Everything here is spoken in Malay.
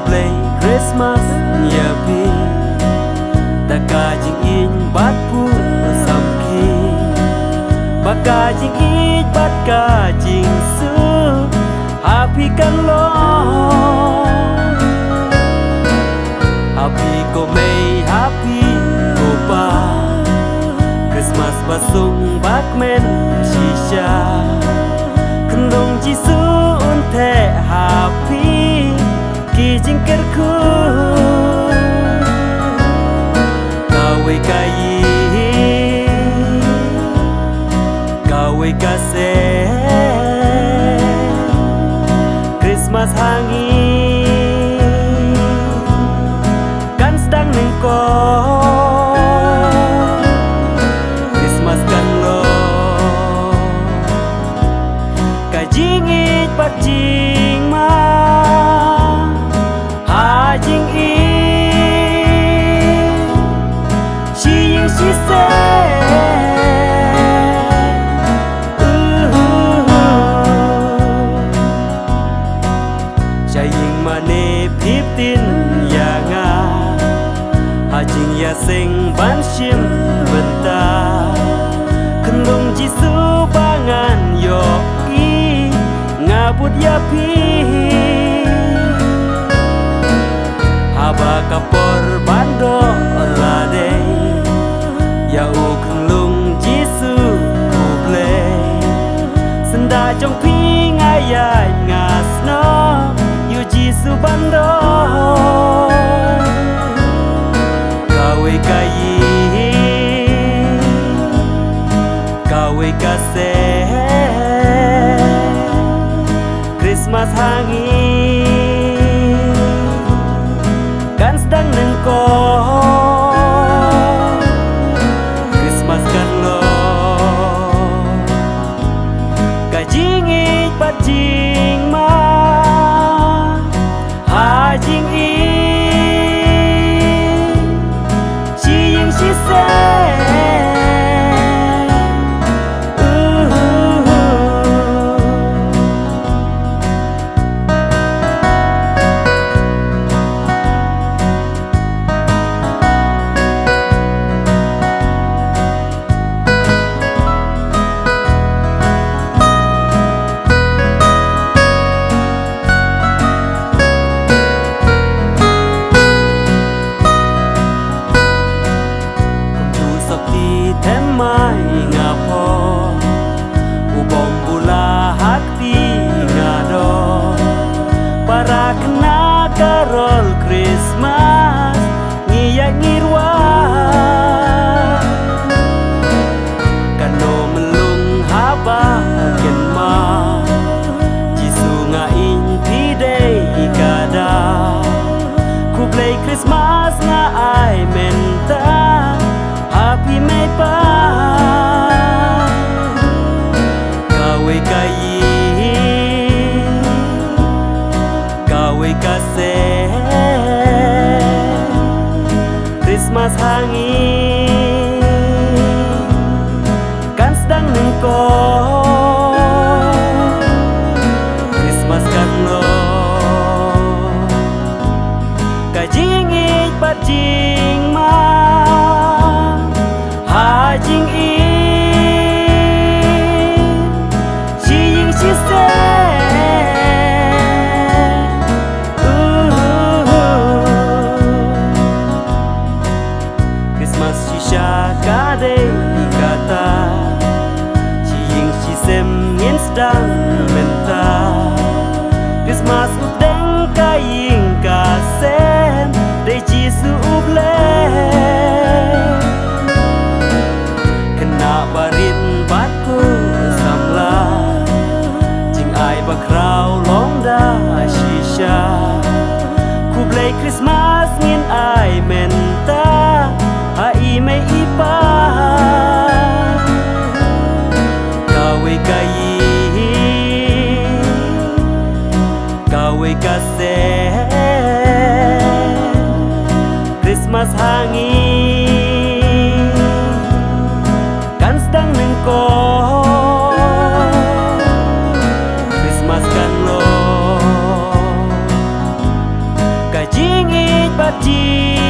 play Christmas nyapi Taka jing in bat pu samki Baka jing it bat ka jing su Happy kan lo Happy ko may happy ko pa Christmas basung bak men shisha Kendong jisu unte happy Ki jing kerku Kawe kayi Kawe kase Christmas hangi Kan sedang nengko Christmas kan lo Kajing it pat jing ma Ha jing it She ying she say Saying mane piptin ya nga Hajing ya sing ban shim benta Kendong jisu bangan yo i Ngabut ya pi Haba kapor bando lade Ya u kendong jisu kuble Senda jong pi ngayay ngasno Jisu bando Kawe kayi Kawe kase Christmas hangi Kan sedang nengko Christmas kan lo Kajingit pat jing ma Hajing in She ying she say Temai ngapo Ubom bula hati ngado Para kena karol Christmas Ngiyak ngirwa Kano melung haba kenma Jisu ngain pidei kada Ku play Christmas nga ai menta Happy may pa Kawe kayi Kawe kase Christmas hangi Kan sedang nengko Christmas kan lo Kajing it pat jing ma Hajing in She ying she say Christmas shisha kade kata She ying she sem ngin sedang menta Christmas udeng kaying kasem Dei jisu uble Barin batku samla Jing ai bakrau longda shisha Ku play Christmas ngin ai menta Hai may ipa Kawe kayi Kawe kase Christmas hangi Kan sedang nengko Christmas kan lo janji